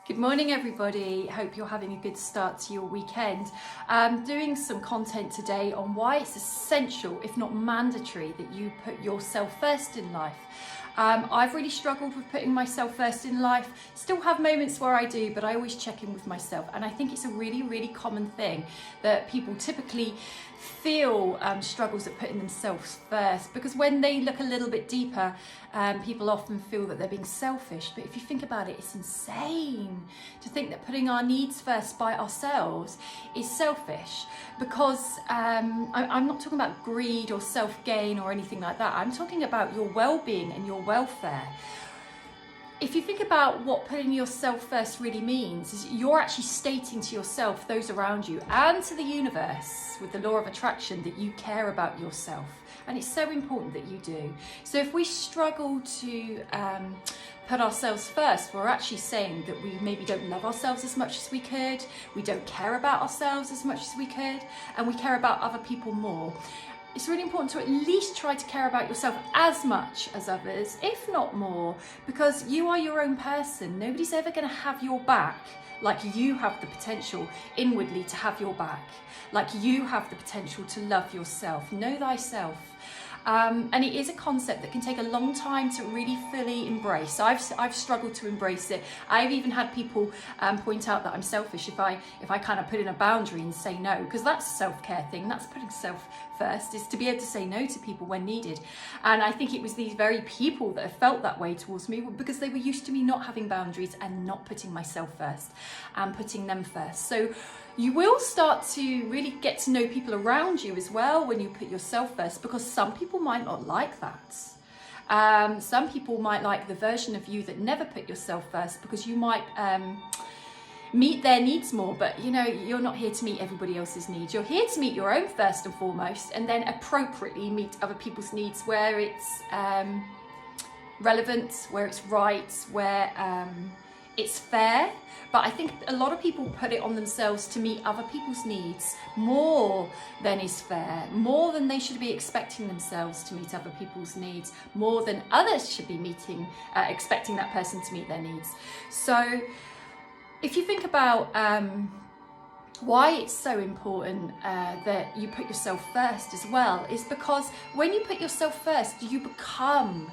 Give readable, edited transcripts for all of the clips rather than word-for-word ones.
Good morning, everybody. Hope you're having a good start to your weekend. Doing some content today on why it's essential, if not mandatory, that you put yourself first in life. I've really struggled with putting myself first in life. Still have moments where I do, but I always check in with myself. And I think it's a really, really common thing that people typically feel struggles at putting themselves first, because when they look a little bit deeper, people often feel that they're being selfish. But if you think about it, it's insane to think that putting our needs first by ourselves is selfish, because I'm not talking about greed or self-gain or anything like that. I'm talking about your well-being and your welfare. If you think about what putting yourself first really means, is you're actually stating to yourself, those around you, and to the universe with the law of attraction, that you care about yourself. And it's so important that you do. So if we struggle to put ourselves first, we're actually saying that we maybe don't love ourselves as much as we could, we don't care about ourselves as much as we could, and we care about other people more. It's really important to at least try to care about yourself as much as others, if not more, because you are your own person. Nobody's ever going to have your back like you have the potential inwardly to have your back, like you have the potential to love yourself. Know thyself. And it is a concept that can take a long time to really fully embrace. I've struggled to embrace it. I've even had people point out that I'm selfish if I kind of put in a boundary and say no, because that's a self-care thing. That's putting self first, is to be able to say no to people when needed. And I think it was these very people that have felt that way towards me because they were used to me not having boundaries and not putting myself first and putting them first. So you will start to really get to know people around you as well when you put yourself first, because some people might not like that. Some people might like the version of you that never put yourself first, because you might meet their needs more, but you know, you're not here to meet everybody else's needs. You're here to meet your own first and foremost, and then appropriately meet other people's needs where it's relevant, where it's right, where it's fair. But I think a lot of people put it on themselves to meet other people's needs more than is fair, more than they should be expecting themselves to meet other people's needs, more than others should be expecting that person to meet their needs. So if you think about why it's so important that you put yourself first as well, is because when you put yourself first, you become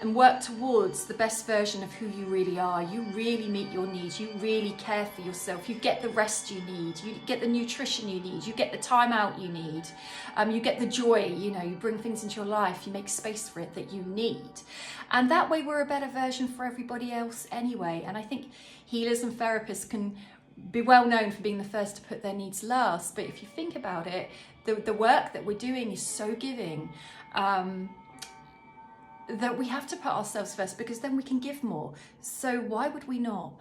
and work towards the best version of who you really are. You really meet your needs. You really care for yourself. You get the rest you need. You get the nutrition you need. You get the time out you need. You get the joy, you bring things into your life. You make space for it that you need. And that way we're a better version for everybody else anyway. And I think healers and therapists can be well known for being the first to put their needs last. But if you think about it, the work that we're doing is so giving. That we have to put ourselves first, because then we can give more. So why would we not?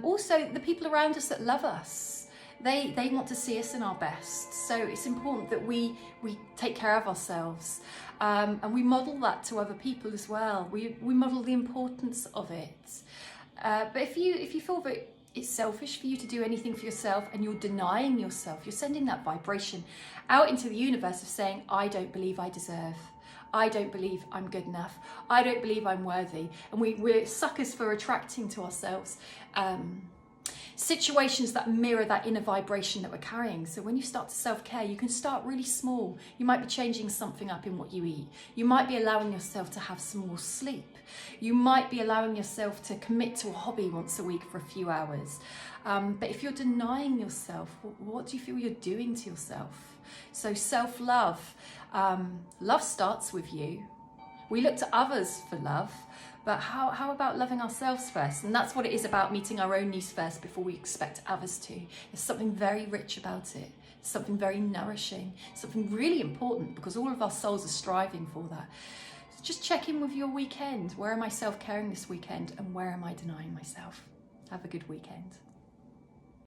Also, the people around us that love us, they want to see us in our best. So it's important that we take care of ourselves, and we model that to other people as well. We model the importance of it. But if you feel that it's selfish for you to do anything for yourself and you're denying yourself, you're sending that vibration out into the universe of saying, I don't believe I deserve. I don't believe I'm good enough. I don't believe I'm worthy. And we're suckers for attracting to ourselves situations that mirror that inner vibration that we're carrying. So when you start to self-care, you can start really small. You might be changing something up in what you eat. You might be allowing yourself to have some more sleep. You might be allowing yourself to commit to a hobby once a week for a few hours. But if you're denying yourself, what do you feel you're doing to yourself? So self-love, love starts with you. We look to others for love, but how about loving ourselves first? And that's what it is about, meeting our own needs first before we expect others to. There's something very rich about it, something very nourishing, something really important, because all of our souls are striving for that. So just check in with your weekend. Where am I self-caring this weekend, and where am I denying myself? Have a good weekend.